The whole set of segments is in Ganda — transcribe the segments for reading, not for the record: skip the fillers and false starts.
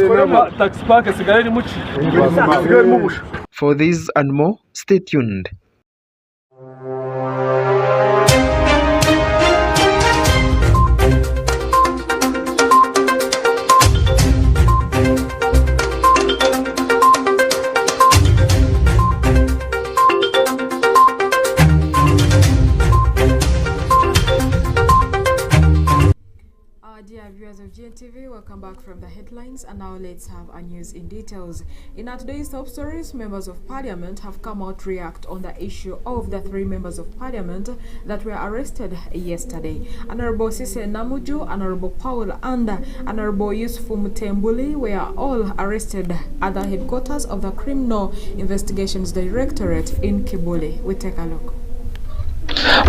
For this and more, stay tuned. Dear viewers of Gntv, welcome back from the headlines, and now let's have our news in details. In our today's top stories, members of parliament have come out to react on the issue of the 3 members of parliament that were arrested yesterday. Honorable Sise Namuju, Honorable Paul and Honorable Yusufu Mutembuli were all arrested at the headquarters of the Criminal Investigations Directorate in Kibule. We take a look.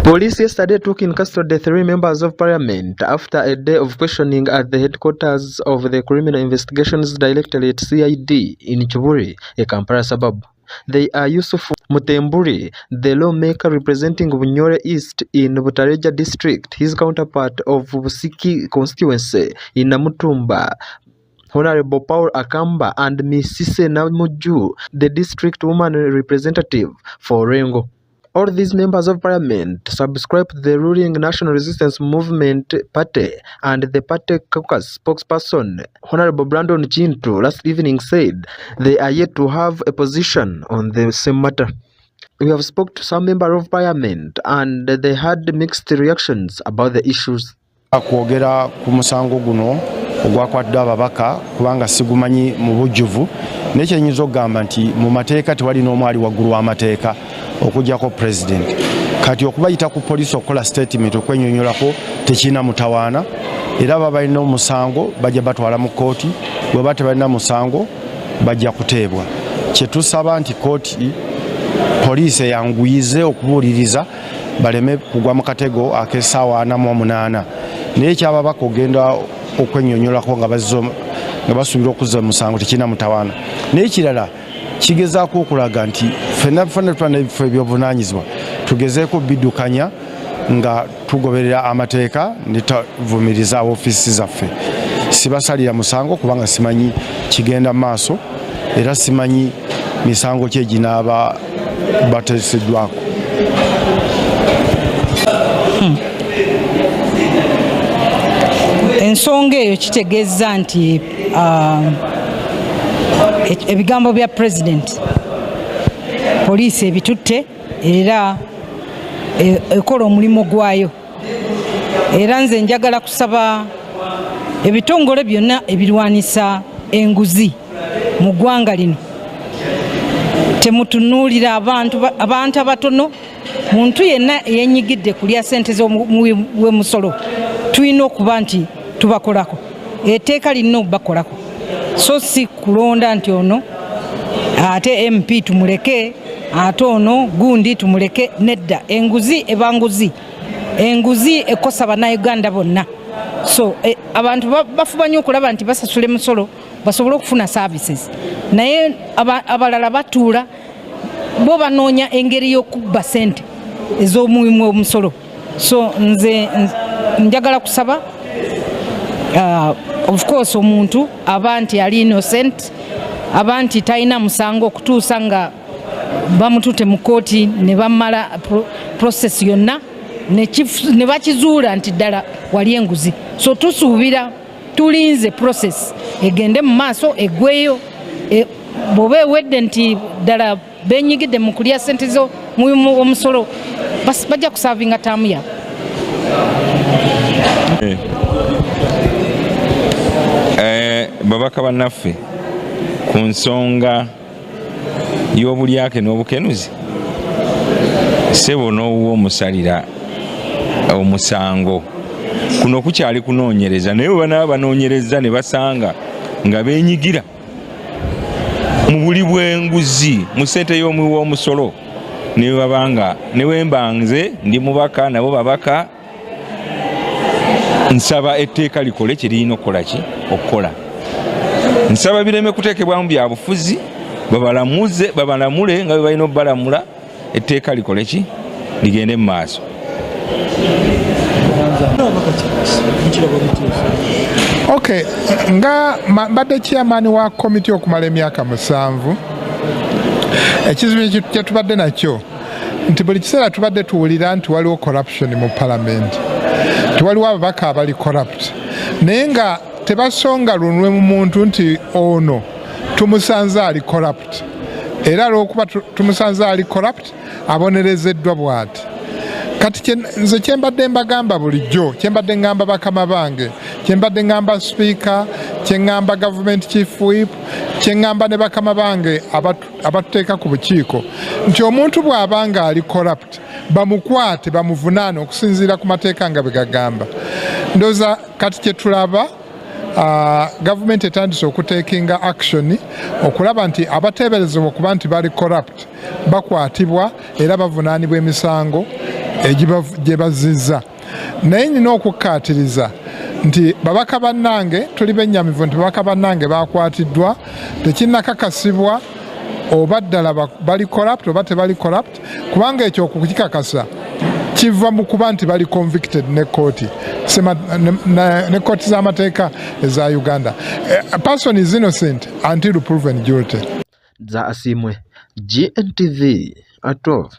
Police yesterday took in custody 3 members of parliament after a day of questioning at the headquarters of the Criminal Investigations Directorate (CID) in Kibule, a Kampala suburb. They are Yusufu Mutembuli, the lawmaker representing Bunyore East in Butareja district, his counterpart of Busiki constituency in Namutumba, Honorable Paul Akamba, and Miss Sise Namuju, the district woman representative for Rengo. All these members of parliament subscribe to the ruling National Resistance Movement Party, and the party caucus spokesperson, Honorable Brandon Chintu, last evening said they are yet to have a position on the same matter. We have spoken to some member of parliament and they had mixed reactions about the issues. Akwogera ku musango guno ogwakwatidde ababaka kubanga sigumanyi mu bujjuvu n'ekyenyiza okugamba nti mu mateeka tewali n'omwali waggulu w'amateeka okujjako president. Kati okubayita ku police okukola statement okwenyonyolako tekina mutawaana, era babalina omusango bajja batwala mu kooti, bwe batebalina musango bajja kuteebwa. Kye tusaba nti kooti police yanguyize okubuuliriza baleme kugwa mu katego ak'essaawa 48. Naye kyababaka ogenda okwenyonyolako nga basuubira okuzza musango tekina mutawaana. Naye kirala kigezaako okulaga nti ffenna ebifo ebyobuvunaanyizibwa tugezeeko biddukanya nga tugoberera amateeka ne tuvumiriza ofiisi zaffe. Sibasalira musango kubanga simanyi kigenda mu maaso era simanyi misango ki eginaaba bateeseddwako. Ensonga eyo kitegeeza nti ebigambo bya president poliisi ebitutte era ekola omulimu gwayo, era nze njagala kusaba ebitongole byonna ebirwanisa enguzi mu ggwanga lino temutunuulira abantu abatono. Muntu yenna yenyigidde kulya ssente z'omusolo tulina okuba nti tubakolako, etteeka lirina okubakolako, so si kulonda nti ono ate MP tumuleke ate ono gundi tumuleke. Nedda, enguzi ebanguzi, enguzi ekosa bannayuganda bonna. So abantu bafuba nnyo okulaba nti basasula emisolo basobole okufuna services, naye abalala batuula bo banoonya engeri y'okubba ssente ez'omulimu omusolo. So nze njagala kusaba of course omuntu abantu ali innocent, abantu talina musango okutuusa nga bamutute mu kooti ne bamala process yonna ne bakizuula nti ddala wali enguzi. So tusuubira tulinze process egende mu maaso eggweyo, bw'oba ewedde nti ddala benyigidde mu kulya ssente z'omulimu omusolo bajja kusavinga taamu yaabwe. Babaka bannaffe ku nsonga y'obulyake n'obukenuzi, sebo n'owuwa omusalira omusango kuno kukyali kunoonyereza, naye bwe banoonyereza ne basanga nga beenyigira mu buli bw'enguzi mu ssente y'omulimu w'omusolo ne babanga ne wembanze ndi mubaka nabo babaka, nsaba etteeka likole kye lirina okukola ki okukola. Nsaba bireme kuteekebwamu bya bufuzi, babalamule nga bwe balina obbalamula, etteeka likole ki ligende mu maaso. Okay, nga mbadde chairman wa committee okumala emyaka 7. Ekizibu kye tubadde nakyo nti buli kiseera tubadde tuwulira nti waliwo corruption mu parliament. Tiwaliwo ababaka abali corrupt. Naye nga tebasonga lunwe mu muntu nti ono tumusanze ali corrupt. Era olw'okuba tumusanze ali corrupt abonerezeddwa bw'ati. Kati nze kyembadde mbagamba bulijjo, kyembadde ngamba bakama bange, kyembadde ngamba speaker, kyengamba government chief whip, kyengamba ne bakama bange abatuteeka ku bukiiko nti omuntu bw'abanga ali corrupt bamukwate bamuvunaane okusinziira ku mateeka nga bwe gagamba. Ndowooza kati kye tulaba government etandise okuteekinga action okulaba nti abateeberezebwa okuba nti bali corrupt bakwatibwa era bavunaanibwa emisango gye bazizza. Naye nina okukkaatiriza nti babaka bannange tuli bennyamivu nti babaka bannange bakwatiddwa tekinnakakasibwa oba ddala bali corrupt oba tebali corrupt, kubanga ekyo okukikakasa kiva mu kuba nti bali convicted ne kooti ne kooti z'amateeka eza Uganda. A person is innocent until proven guilty. Za asimwe GNTV at 12.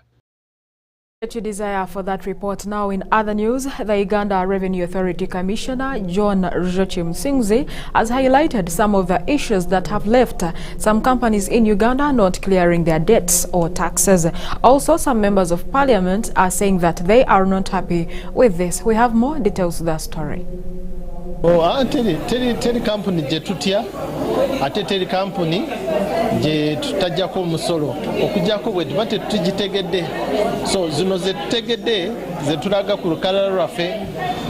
You desire for that report. Now in other news, the Uganda Revenue Authority Commissioner John Joachim Singzi has highlighted some of the issues that have left some companies in Uganda not clearing their debts or taxes. Also, some members of parliament are saying that they are not happy with this. We have more details to that story. Teri company je tutya ate teri company je tutajjako omusolo okujjako bwe tubate tugitegedde. So zino ze tutegedde ze tulaga ku lukalala lwaffe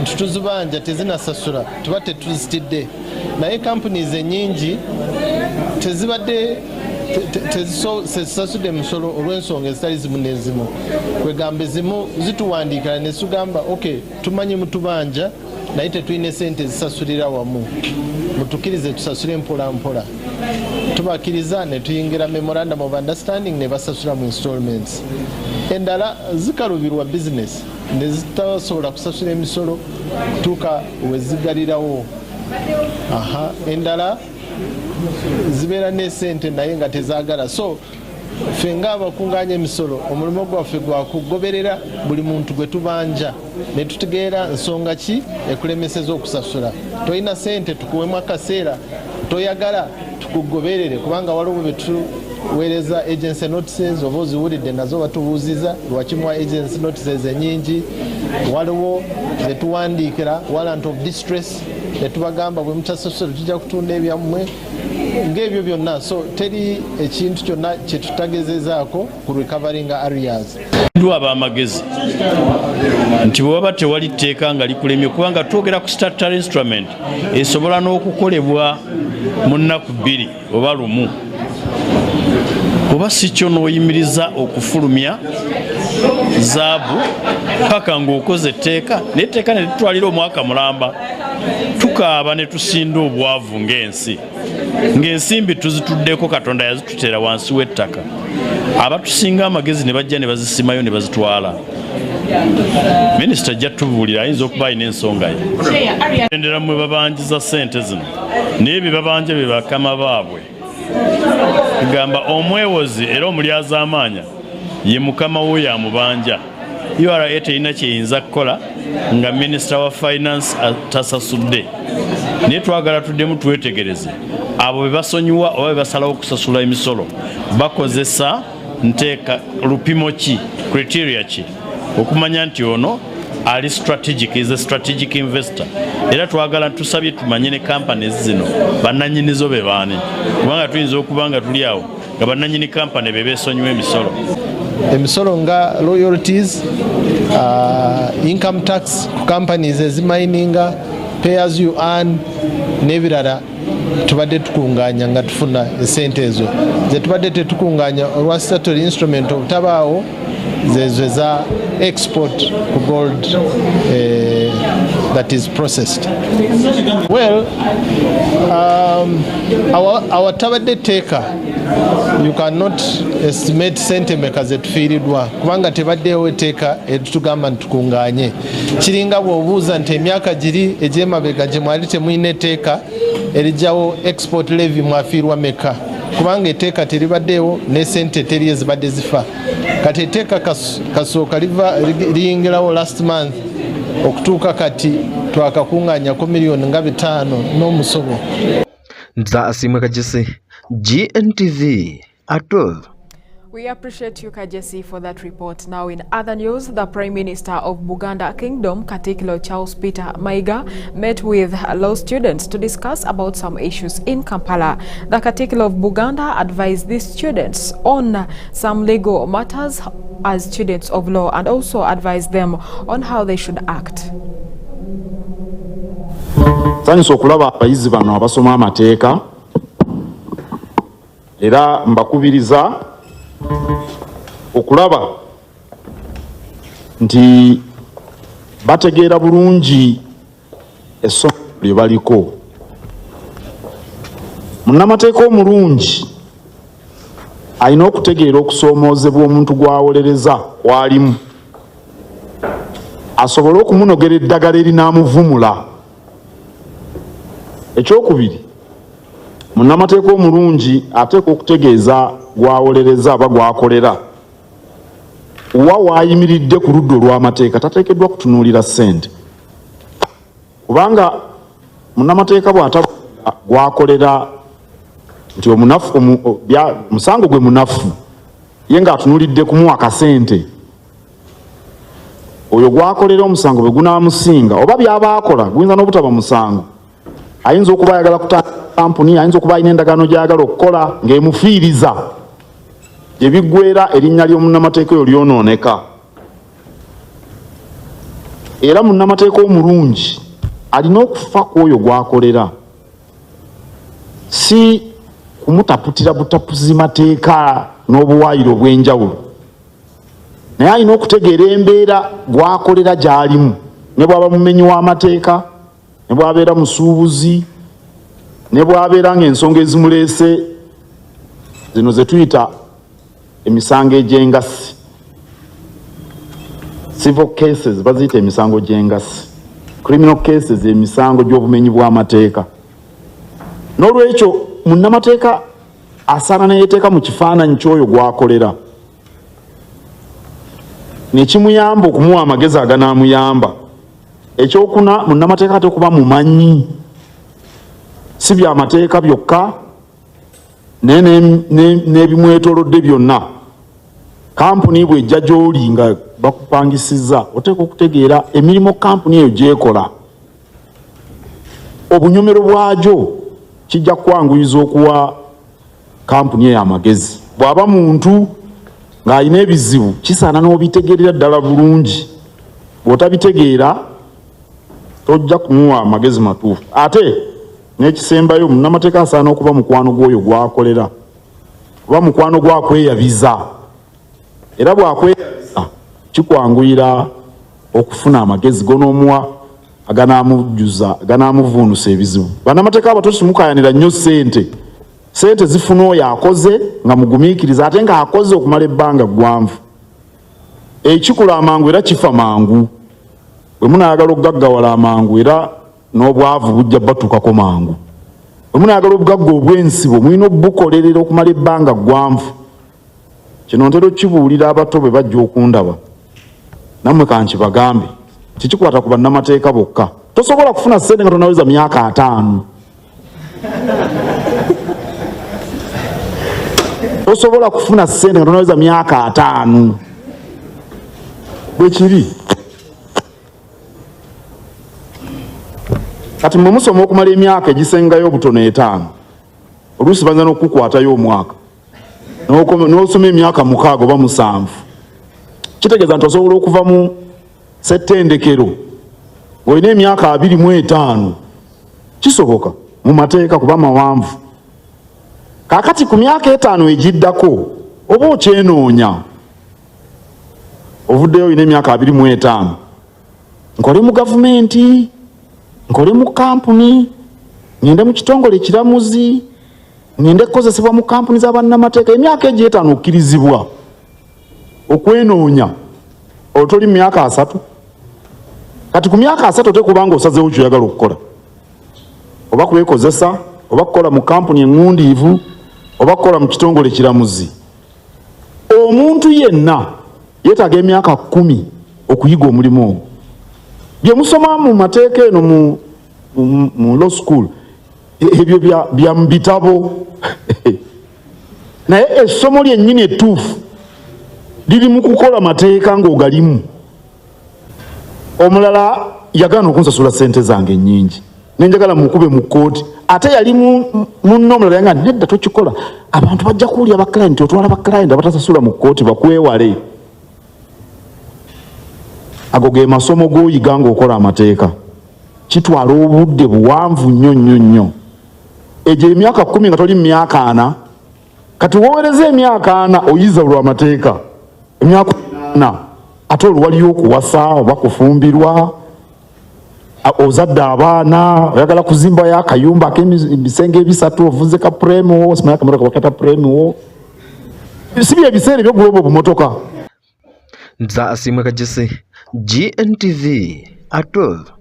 ntituzibanja tezinasasula tubate tuzitidde. Naye companies enyingi tezibadde tezisasudde emisolo olw'ensonga ezitali zimu n'ezimu. Kwegamba ezimu zituwandiikira ne tugamba okay tumanyi mutubanja naye tetulina sente zisasulira wamu mutukirize tusasule mpola mpola. Tubakiriza ne tuyingira memorandum of understanding ne basasula mu installments. Endala zikalubirwa business ne zitasobola kusasula emisolo tuka wezigalirawo. Endala zibeera ne sente naye nga tezaagala. So ffe ng'abakunganya emisolo omulimu gwaffe gwa kugoberera buli muntu gwe tubanja ne tutegeera nsonga ki ekulemeseza okusasula. Tolina sente tukuwemu akaseera toyagala tukugoberere kubanga waliwo be tuweereza agency notices oba oziwulidde nazo batubuuziza lwakimuwa agency notices enyingi. Waliwo be tuwandiikira warrant of distress ne tubagamba bwe mutasasula tujja kutunda ebyammwe ng'ebyo byonna. So teri ekintu kyonna kye tutagezezaako ku recovering arrears. Ndwa abamagezi nti bwaba tewali tteeka nga likulemye kubanga twogera ku statutory instrument esobola n'okukolebwa mu nnaku 2 oba 1 oba si kyo n'oyimiriza okufulumya zaabu paka ng'okoze etteeka n'etteeka ne litwalira omwaka mulamba tukaaba ne tusinda obwavu ng'ensimbi tuzituddeko Katonda yazitutera wansi w'ettaka. Abatusinga amagezi ne bajja ne bazisimayo ne bazitwala. Minisita ajja tubuulira ayinza okuba alina ensonga ye. Endera mwe babanjiza ssente zino naye bye babanja bye bakama baabwe. Gamba omwewozi era omulyaza amaanya ye mukama wo yamubanja. URA terina kyeyinza kukola nga minisita wa finance atasasudde. Naye twagala tuddemu twetegereze abo be basonyiwa oba be basalawo okusasula emisolo bakozesa nteeka lupimo ki criteria ki okumanya nti ono ali strategic, is a strategic investor. Era twagala tusabye tumanye ne companies zino bannannyinizo be baani kubanga tuyinza okuba nga tuli awo nga bannannyini company be beesonyiwa emisolo nga royalties, income tax ku companies ezimayininga, pay as you earn n'ebirala tubadde tukunganya nga tufuna esente ezo ze tubadde tetukunganya olwa statutory instrument obutabaawo zezo za export ku gold that is processed. Well, our tabadde teeka, you cannot estimate sente meka zetufiiridwa kubanga tebaddeewo etteeka eritugamba ntukunganye. Kiringa bw'obuuza nti emyaka giri egy'emabega gye mwali temulina etteeka erijjawo export levy mwafiirwa meka kubanga etteeka teribaddeewo ne sente teri ezibadde zifa. Kati etteeka kasooka liyingirawo last month okutuuka kati twakakunganyako miliyoni nga 5 n'omusobo. Nza Asimwe Kajese, GNTV at 12. We appreciate you, Kajesi, for that report. Now, in other news, the Prime Minister of Buganda Kingdom, Katikilo Charles Peter Mayiga, met with law students to discuss about some issues in Kampala. The Katikilo of Buganda advised these students on some legal matters as students of law and also advised them on how they should act. Nsanyusa okulaba abayizi bano abasoma amateeka era mbakubiriza okulaba nti bategeera bulungi essomo lye baliko. Munnamateeka omulungi alina okutegeera okusoomoozebwa omuntu gw'awolereza kwalimu asobole okumunogera eddagala erinaamuvumula. Ekyokubiri, munnamateeka omulungi ateeka okutegeeza gwawolereza aba gwakolera wa waayimiridde ku ludda olw'amateeka tateekeddwa kutunuulira ssente, kubanga munnamateeka bw'ataba gwakolera nti omusango gwe munafu ye ng'atunuulidde kumuwa kasente, oyo gwakolera omusango bwe gunaamusinga oba by'aba akola guyinza n'obutaba musango. Ayinza okuba ayagala kutandika kampuni, ayinza okuba alina endagaano gy'ayagala okukola ng'emufiiriza, gye biggweera erinnya ly'omunnamateeka oyo lyonooneka. Era munnamateeka omulungi alina okufa ku oyo gw'akolera, si kumutaputira butapuzi mateeka n'obuwaayiro obw'enjawulo, naye alina okutegeera embeera gw'akolera gy'alimu, ne bw'aba mumenyi w'amateeka, ne bw'abeera musuubuzi, ne bw'abeera ng'ensonga ezimuleese zino ze tuyita emisango egy'engassi, civil cases baziyita emisango gy'engassi, criminal cases emisango gy'obumenyi bw'amateeka. N'olwekyo munnamateeka asaana ne yeeteeka mu kifaananyi ky'oyo gw'akolera, ne kimuyamba okumuwa amagezi aganaamuyamba. Ekyokuna, munnamateeka ate okuba mumanyi, si by'amateeka byokka n'ebimwetoolodde byonna. Kampuni bw'ejja gy'oli nga bakupangisiza, oteeka okutegeera emirimu kampuni eyo gy'ekola, obunyomero bwagyo kijja kwanguyiza okuwa kampuni eyo amagezi. Bw'aba muntu ng'alina ebizibu kisaana n'obitegeerera ddala bulungi, bw'otabitegeera tojja kumuwa amagezi matuufu. Ate n'ekisembayo, munnamateeka asaana okuba mukwano gw'oyo gw'akolera, kuba mukwano gw'akweyabiza, era bw'akweyabiza kikwanguyira okufuna amagezi gonoomuwa aganaamujjuza, aganaamuvuunusa ebizibu. Bannamateeka abato kimukayanira nnyo ssente. Ssente zifuna oyo akoze nga mugumiikiriza ate ng'akoze okumala ebbanga ggwanvu. Ekikula amangu era kifa mangu. Bwe munaayagala okugaggawala amangu era n'obwavu bujja batuukako mangu. Bwe munaayagala obugagga obw'ensibo mulina obukolerera okumala ebbanga ggwanvu. Kino ntera okukibuulira abato bwe bajja okundaba. Nammwe kankibagambe, kikikwata ku bannamateeka bokka. Tosobola kufuna ssente nga tonaweza myaka 5. Tosobola kufuna ssente nga tonaweza myaka 5. Bwe kiri. Kati mwe musoma okumala emyaka egisengayo obutono 5, oluusi banza n'okukwatayo omwaka n'osoma emyaka 6 oba 7, kitegeeza nti osobola okuva mu ssettendekero ng'olina emyaka 25. Kisoboka mu mateeka kuba mawanvu. Kaakati ku myaka 5 egiddako oba okyenoonya ovuddeyo olina emyaka 25, nkole mu gavumenti nkole mu kampuni, ngende mu kitongole ekiramuzi, ngende kukozesebwa mu kampuni z'abannamateeka. Emyaka egyo 5 okkirizibwa okwenoonya otoli myaka 3. Kati ku myaka 3 otekubanga osazeewo ky'oyagala okukola, oba kwekozesa, oba kukola mu kampuni engundiivu, oba kukola mu kitongole ekiramuzi. Omuntu yenna yeetaaga emyaka 10 okuyiga omulimu ogwo. Bye musoma mu mateeka eno mu law school ebyo bya mu bitabo naye essomo lyennyini ettuufu liri mu kukola mateeka ng'ogalimu. Omulala yagaana okunsasula ssente zange ennyingi nenjagala mukube mu kkooti, ate yali munno omulala yanga nedda tokikola, abantu bajja kuwulira baklayenti, otwala baklayenti abatasasula mu kkooti bakwewale. Ago ge masomo g'oyiga ng'okola amateeka, kitwala obudde buwanvu nnyo. Egyo emyaka 10 nga toli myaka 4, kati wowereza emyaka 4 oyiza lwa amateeka, emyaka 4 ate oluwaliyo okuwasa oba kufumbirwa, ozadde abaana, oyagala kuzimbayo akayumba ak'ebisenge 3, ovuze ka premu wo, simanya kamotoka bakata premu wo, si bye biseera eby'oguloba obumotoka. Nza asimwe kajese GNTV at 12.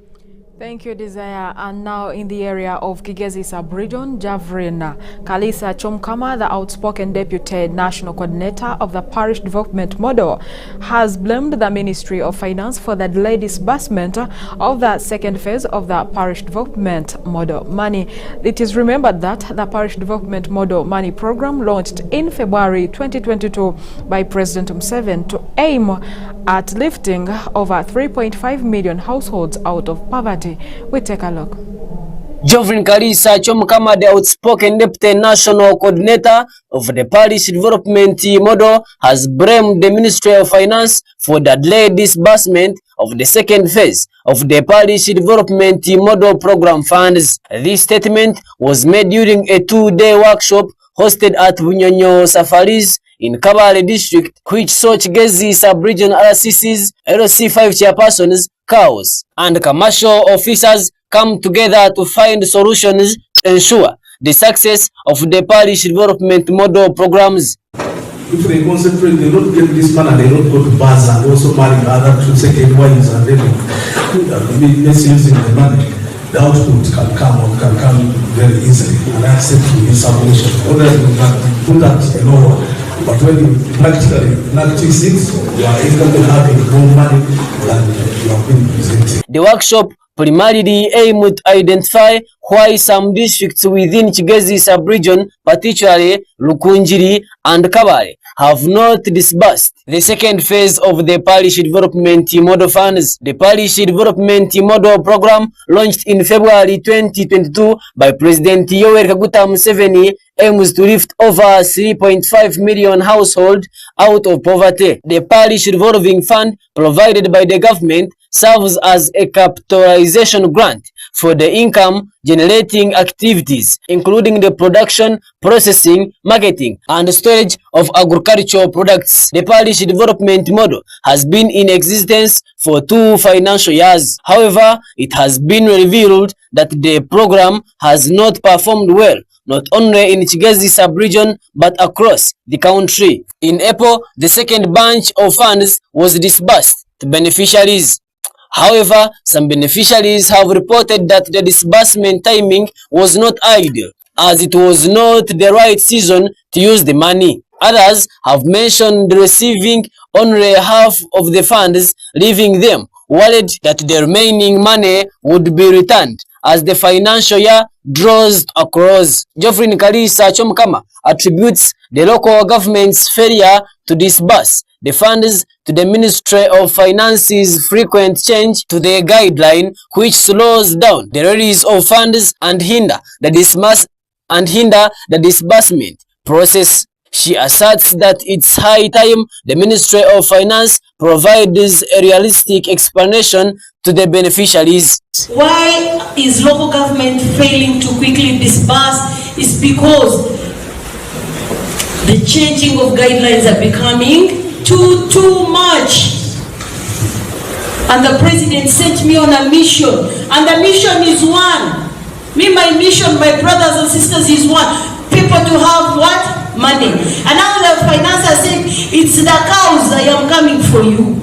Thank you, Desire. And now in the area of Kigezi Sub-Region, Javrin Kalisa Chomkama, the outspoken Deputy National Coordinator of the Parish Development Model, has blamed the Ministry of Finance for the delayed disbursement of the second phase of the Parish Development Model money. It is remembered that the Parish Development Model money program launched in February 2022 by President Museveni to aim at lifting over 3.5 million households out of poverty. We take a look. Javrin Kalisa Chomkama, the outspoken Deputy National Coordinator of the Parish Development Model, has blamed the Ministry of Finance for the delayed disbursement of the second phase of the Parish Development Model program funds. This statement was made during a 2-day workshop hosted at Bunyonyo Safaris in Kabale District, which saw Kigezi Sub-Region RCCs, LC5 chairpersons, cows, and commercial officers come together to find solutions to ensure the success of the Parish Development Model programs. If they concentrate, they don't get this money, they don't go to bars and also marry other second wives and then misusing the money. The output can come very easily and accept to be submission. Others will not put that lower. But when you practically practice it, you are able to have more money than you have been presenting. The workshop primarily aimed to identify why some districts within Kigezi Sub-Region, particularly Lukunjiri and Kabale, have not disbursed the second phase of the Parish Development Model funds. The Parish Development Model program, launched in February 2022 by President Yoweri Kaguta Museveni, aims to lift over 3.5 million households out of poverty. The Parish Revolving Fund, provided by the government, serves as a capitalization grant for the income-generating activities, including the production, processing, marketing, and storage of agricultural products. The Parish Development Model has been in existence for 2 financial years. However, it has been revealed that the program has not performed well, not only in Kigezi Sub-Region but across the country. In April, the second batch of funds was disbursed to beneficiaries. However, some beneficiaries have reported that the disbursement timing was not ideal, as it was not the right season to use the money. Others have mentioned receiving only half of the funds, leaving them worried that the remaining money would be returned as the financial year draws to a close. Javrin Kalisa Chomkama attributes the local government's failure to disburse the funds to the Ministry of Finance's frequent change to the guideline, which slows down the release of funds and hinder the disbursement process. She asserts that it's high time the Ministry of Finance provides a realistic explanation to the beneficiaries. Why is local government failing to quickly disburse? Is because the changing of guidelines are becoming too much. And the president sent me on a mission. And the mission is one. Me, my mission, my brothers and sisters, is one. People to have what? Money. And now the financer said, it's the cows, I am coming for you.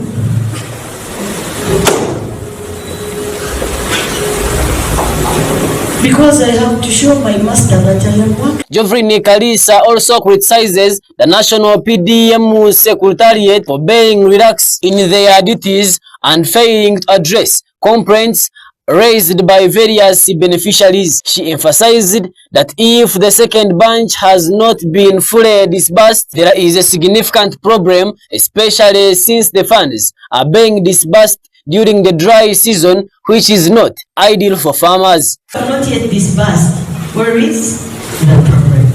Because I have to show my master that I am working. Geoffrey Kalisa also criticizes the National PDM Secretariat for being relaxed in their duties and failing to address complaints raised by various beneficiaries. She emphasized that if the second batch has not been fully disbursed, there is a significant problem, especially since the funds are being disbursed during the dry season, which is not ideal for farmers. Not yet disbursed. Where is the problem?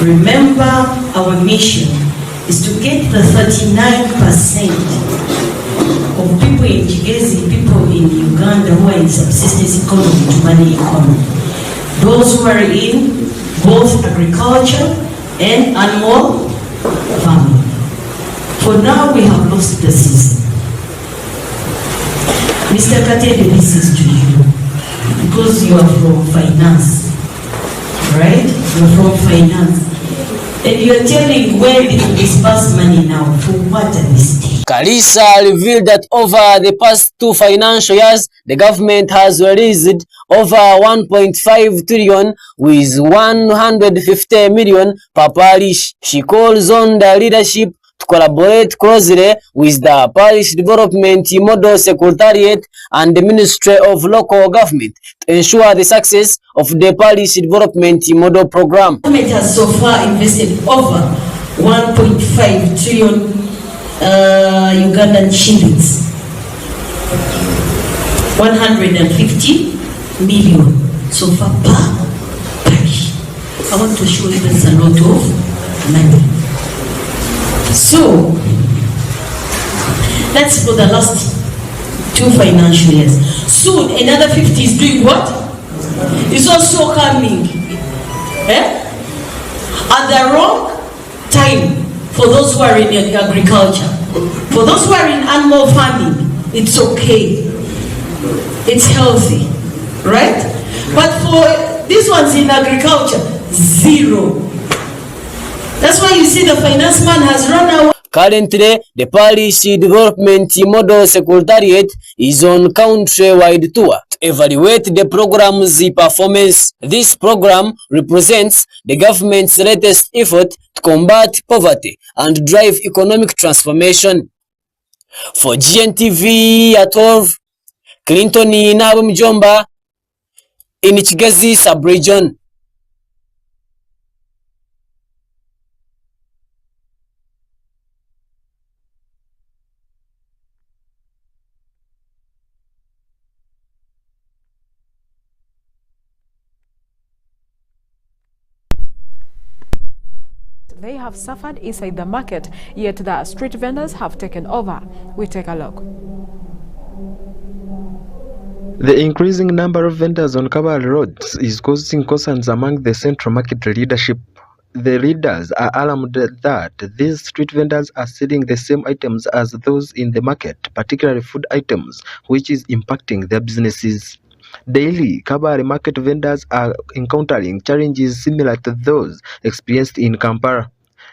Remember, our mission is to get the 39% of people in Kigezi, people in Uganda who are in subsistence economy to money economy. Those who are in both agriculture and animal farming. For now, we have lost the season. Mr. Katede, this is to you, because you are from finance, right? You are from finance, and you are telling where did you disburse money now, for what a mistake. Kalisa revealed that over the past 2 financial years, the government has released over 1.5 trillion with 150 million per parish. She calls on the leadership to collaborate closely with the Parish Development Model Secretariat and the Ministry of Local Government to ensure the success of the Parish Development Model Program. The government has so far invested over 1.5 trillion Ugandan shillings, 150 million so far per parish. I want to show you that's a lot of money. So, that's for the last 2 financial years. Soon, another 50 is doing what? It's also coming. At the wrong time for those who are in agriculture. For those who are in animal farming, it's okay. It's healthy, right? But for these ones in agriculture, zero. That's why you see the finance man has run out. Currently, the Parish Development Model Secretariat is on country-wide tour to evaluate the program's performance. This program represents the government's latest effort to combat poverty and drive economic transformation. For Gntv at 12, Clinton Mjomba in Kigezi sub-region. They have suffered inside the market, yet the street vendors have taken over. We take a look. The increasing number of vendors on Kabale roads is causing concerns among the central market leadership. The leaders are alarmed that these street vendors are selling the same items as those in the market, particularly food items, which is impacting their businesses. Daily, Kabale market vendors are encountering challenges similar to those experienced in Kampala.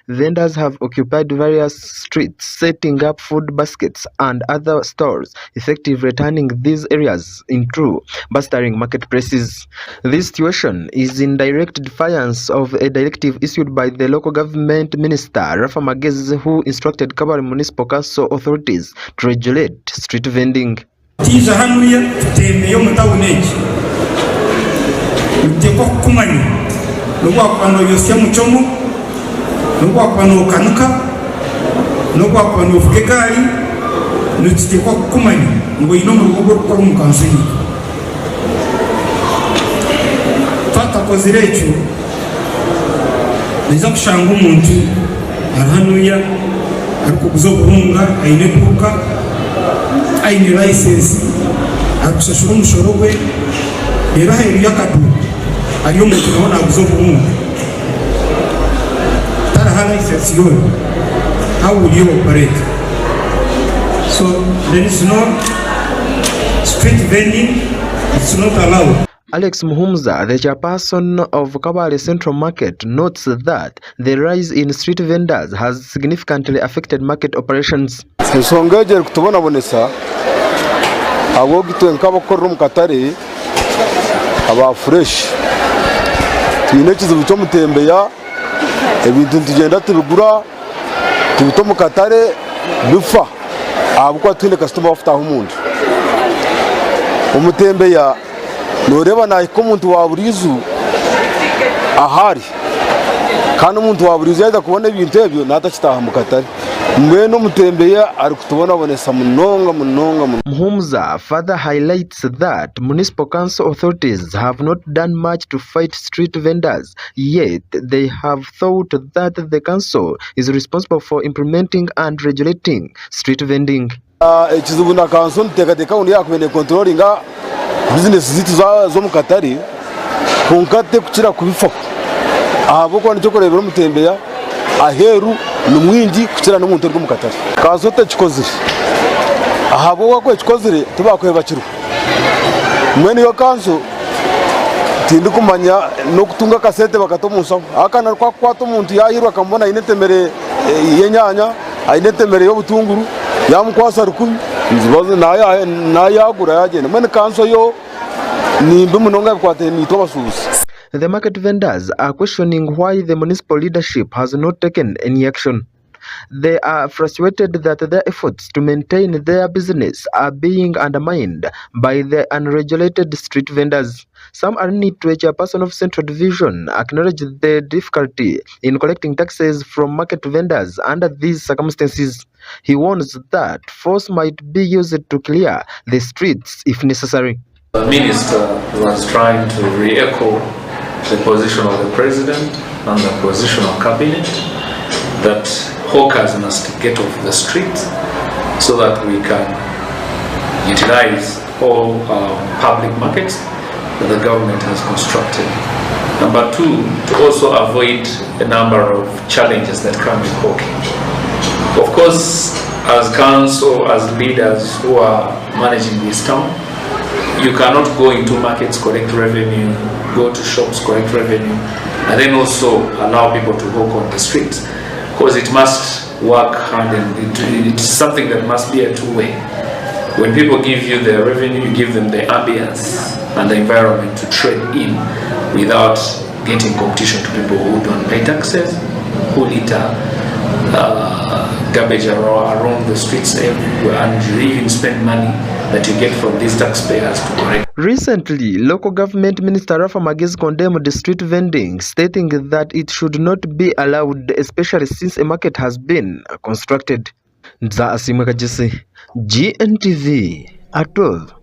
Vendors have occupied various streets, setting up food baskets and other stores, effectively turning these areas into bustling marketplaces. This situation is in direct defiance of a directive issued by the local government minister, Rafa Magezi, who instructed Kabale Municipal Council authorities to regulate street vending. Tiza hanuya temeyo mutawuneji uteko kumani nubwa kwano yosya muchomo nubwa kwano kanuka nubwa kwano fukegali nutiko kumani ngo ino murugo ko mukansini fata kozirecho niza kushanga umuntu arahanuya ariko kuzoburunga aine kuka aine license akushashura umushoro we rero heri yakadu ariyo muntu nabona kuzoburunga taraha license yo how will you operate? So there is no street vending, it's not allowed. Alex Muhumza, the chairperson of Kabale Central Market, notes that the rise in street vendors has significantly affected market operations. Ensonga ejeri kutubonabonesa abogitwe nk'abakorera mu katare aba fresh tuyine ekizibu ky'omutembeya ebintu ntugenda tubigura tubita mu katare bifa ahabwokuba twine kasitoma bafutaho omuntu omutembeya noreba nahika omuntu wa buriizu ahari kandi omuntu wa buriizu yaza kubona ebintu ebyo natakitaha mu katare mbwenu omutembeya ari kutubonabonesa munonga. Muhumza further highlights that municipal council authorities have not done much to fight street vendors, yet they have thought that the council is responsible for implementing and regulating street vending. Ekizibu na council nteekateeka undi yakubene controllinga business zitu z'omu katare kunkate kukira kubifako ahabwokuba nikyo kureebera omutembeya aheru ni mwingi kukira n'omuntu ori omu katare council tekikozire ahabwokuba kwekikozire tibakwebakirwa mwene iyo council tindi kumanya n'okutunga akasente bakata omu nsaho akana kwakwata omuntu yahirwa akamubona aine entemere y'enyanya aine entemere y'obutunguru yamukwasa 10 nzibaze nayagura yagenda mwene council yo nimbi munonga bikwate nitwa basuuzi. The market vendors are questioning why the municipal leadership has not taken any action. They are frustrated that their efforts to maintain their business are being undermined by the unregulated street vendors. Some Arnit, a chairperson of Central Division, acknowledged the difficulty in collecting taxes from market vendors under these circumstances. He warns that force might be used to clear the streets if necessary. The minister was trying to re-echo the position of the president and the position of cabinet that hawkers must get off the street so that we can utilize all public markets that the government has constructed. Number two, to also avoid a number of challenges that come with hawking. Of course, as council, as leaders who are managing this town, you cannot go into markets, collect revenue, go to shops, collect revenue, and then also allow people to hawk on the streets, because it must work hand in. It's something that must be a two-way. When people give you the revenue, you give them the ambience and the environment to trade in without getting competition to people who don't pay taxes, who litter garbage around the streets everywhere, and you even spend money that you get from these taxpayers to correct. Recently, local government minister Rafa Magezi condemned street vending, stating that it should not be allowed, especially since a market has been constructed. Nza Asimwe Kajisi, Gntv at 12.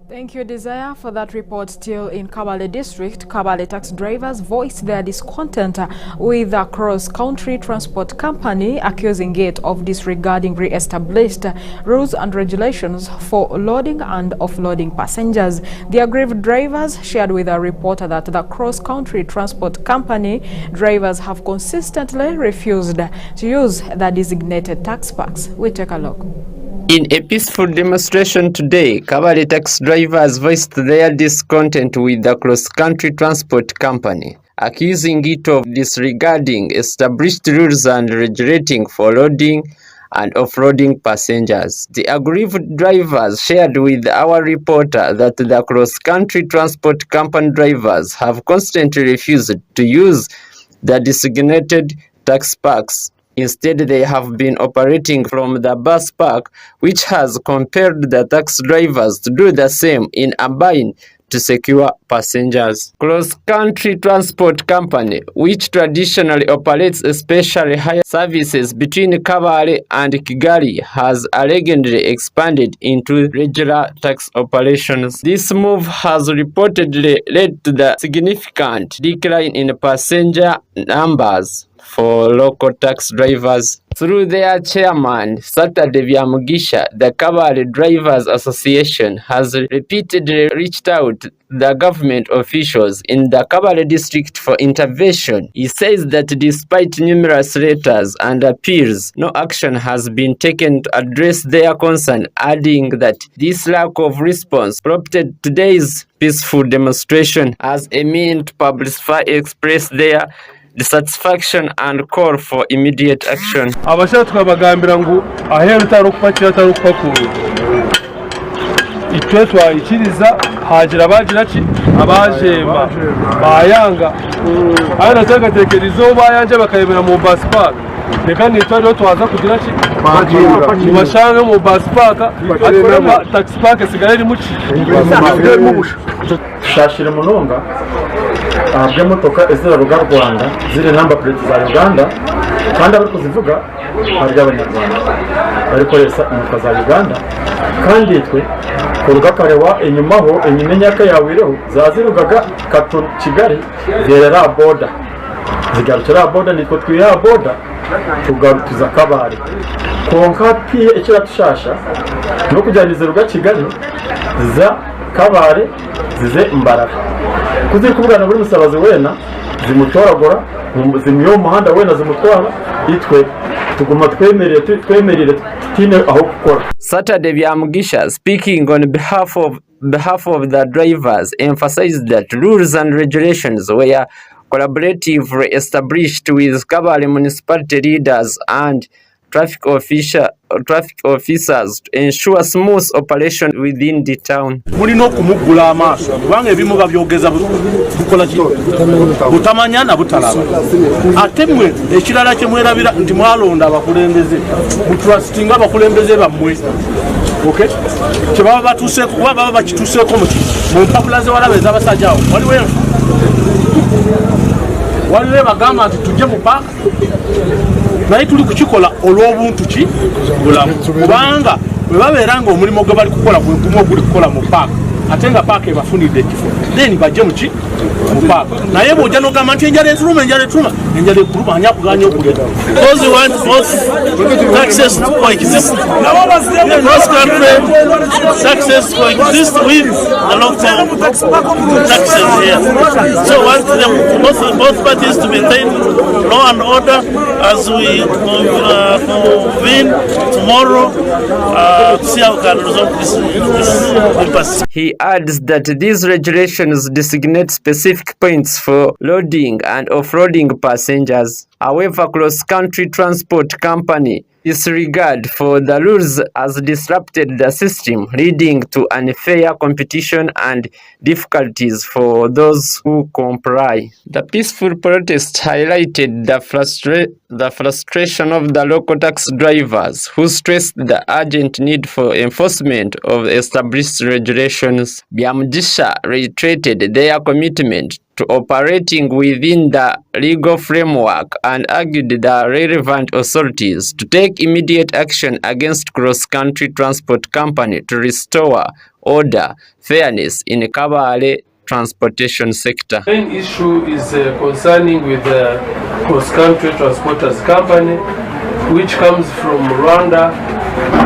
Thank you, Desire, for that report. Still in Kabale district, Kabale taxi drivers voiced their discontent with the cross-country transport company, accusing it of disregarding re-established rules and regulations for loading and offloading passengers. The aggrieved drivers shared with a reporter that the cross-country transport company drivers have consistently refused to use the designated tax parks. We take a look. In a peaceful demonstration today, Kabale taxi drivers voiced their discontent with the cross-country transport company, accusing it of disregarding established rules and regulating for loading and offloading passengers. The aggrieved drivers shared with our reporter that the cross-country transport company drivers have constantly refused to use the designated tax parks. Instead, they have been operating from the bus park, which has compelled the taxi drivers to do the same in a bind to secure passengers. Cross-country transport company, which traditionally operates especially higher services between Kabale and Kigali, has allegedly expanded into regular taxi operations. This move has reportedly led to the significant decline in passenger numbers for local tax drivers. Through their chairman, Saturday Byamugisha, the Kabale Drivers Association has repeatedly reached out to the government officials in the Kabale district for intervention. He says that despite numerous letters and appeals, no action has been taken to address their concern, adding that this lack of response prompted today's peaceful demonstration as a means to publicly express their dissatisfaction and call for immediate action. Abashaka tukabagambira ngo aheru tarukupakira tarukupakuru itwe twayikiriza hagira bagira ki abajema bayanga ari natagatekerizo bayanje bakayemera mu bus park reka nitwa rero twaza kugira ki bashanga mu bus park atwema taxi park sigara iri muki shashire munonga abye motoka ezira ruga Rwanda ziri number plate za Uganda kandi abari kuzivuga hari abanyarwanda bari koresha imodoka za Uganda kandi twe kuruga karewa inyuma ho enyimenyaka yawireho zazirugaga Katon Kigali zerera border zigarukira border niko twiya border tugarukiza Kabale konka pie icyo tushasha no kujyaniza ruga Kigali za Kabale zize Mbarara kuziri kuvugana buri musabazi wena zimutoragora zimiyo muhanda wena zimutwara itwe tuguma twemerere tine aho gukora. Saturday Byamugisha, speaking on behalf of the drivers, emphasized that rules and regulations were collaboratively established with Kabale municipality leaders and traffic officers to ensure smooth operation within the town. Mulino kumugula amaso kubanga ebimuga byogeza bukola ki butamanyana butalaba atemwe ekirala kye mwerabira nti mwalonda abakulembeze mutrustinga abakulembeze bamwe okay kibaba batuse kuba baba bakituseko mu mpapula ze walabe z'abasajja awo waliwe bagamba nti tujje mu park naye tuli kukikola olw'obuntu ki bulamu kubanga bwe babeera nga omulimu gwe bali kukola gwe gumu oguli kukola mu paaka ate nga paaka ebafunidde ekifo then bajje mu ki mu paaka naye bw'ojja n'ogamba nti enjala etuluma enjala ekuluma ani akuganya okugenda because we want both taxes to coexist in most countries taxes coexist with the local taxes here so we want them both parties to maintain law and order as we convene tomorrow to see how we can resolve this impasse. He adds that these regulations designate specific points for loading and offloading passengers. However, cross-country transport company disregard for the rules has disrupted the system, leading to unfair competition and difficulties for those who comply. The peaceful protest highlighted the frustration of the local taxi drivers, who stressed the urgent need for enforcement of established regulations. Byamugisha reiterated their commitment to operating within the legal framework and argued the relevant authorities to take immediate action against cross-country transport company to restore order, fairness in Kabale transportation sector. The main issue is concerning with the cross-country transporters company, which comes from Rwanda,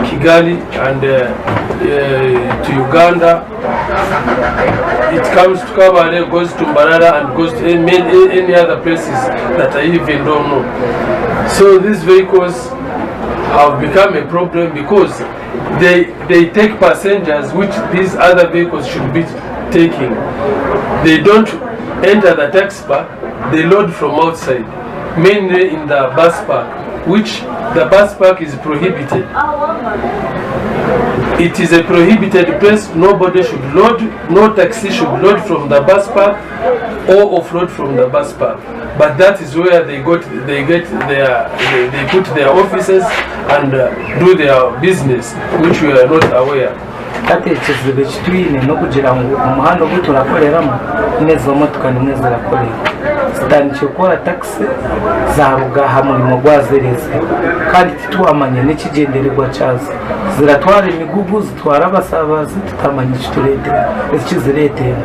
Kigali, and to Uganda. It comes to Kabale, goes to Mbarara, and goes to any other places that I even don't know. So these vehicles have become a problem because they take passengers which these other vehicles should be taking. They don't enter the taxi park, they load from outside, mainly in the bus park, which the bus park is prohibited. It is a prohibited place. Nobody should load, no taxi should load from the bus park or offload from the bus park. But that is where they put their offices and do their business, which we are not aware. Tatekereza ekitwine n'okugira ngu omuhanda ogu turakoreramu nezo motoka nimwe zirakorera zitandikire gukora taxi zaruga aha murimo gwazereze kandi titwamanya n'ekigendererwa kyazo ziratwara emigugu zitwara abasabazi tutamanya ekizireetera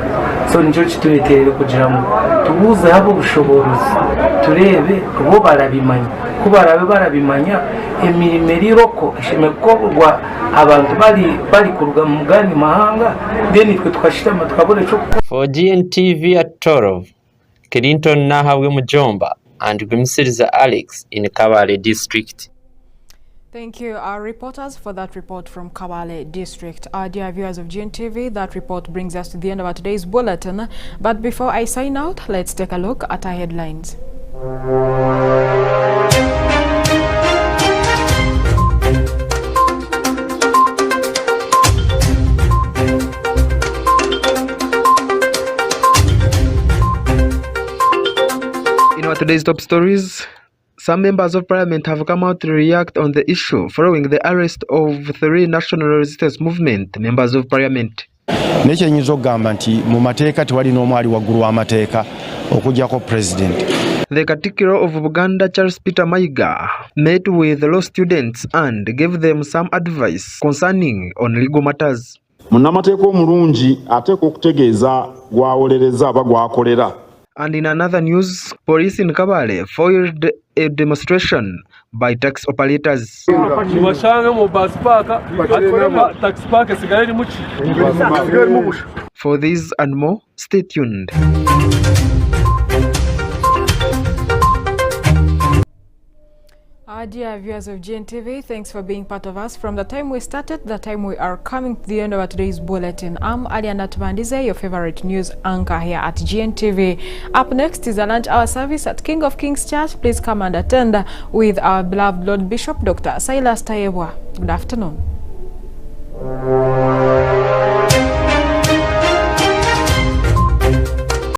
so nicyo kitureterere kugira ngo tubuze habo ubushobozi turebe bo barabimanya ko barabimanya emirimo iroko ishime gukorwa abantu bari kuruga mu gani mahanga then twe twashitama twabone cyo. For GNTV at 12, Clinton Nahabwe Mujomba and Gumsiriza Alex in Kabale district. Thank you, our reporters, for that report from Kabale district. Our dear viewers of GNTV, that report brings us to the end of our today's bulletin. But before I sign out, let's take a look at our headlines. In our today's top stories, some members of parliament have come out to react on the issue following the arrest of 3 national resistance movement members of parliament. Nekyenyiza okugamba nti mu mateeka tewali n'omwali waggulu w'amateeka okuggyako president. The Katikkiro of Uganda, Charles Peter Mayiga, met with law students and gave them some advice concerning on legal matters. Munnamateeka omulungi ateekwa okutegeeza gwawolereza aba gwakolera. And in another news, police in Kabale foiled a demonstration by taxi operators. For these and more, stay tuned. Our dear viewers of GNTV, thanks for being part of us from the time we started, the time we are coming to the end of our today's bulletin. I'm Allian Atubandiize, your favorite news anchor here at GNTV. Up next is a lunch hour service at King of Kings Church. Please come and attend with our beloved Lord Bishop Dr. Silas Tayebwa. Good afternoon.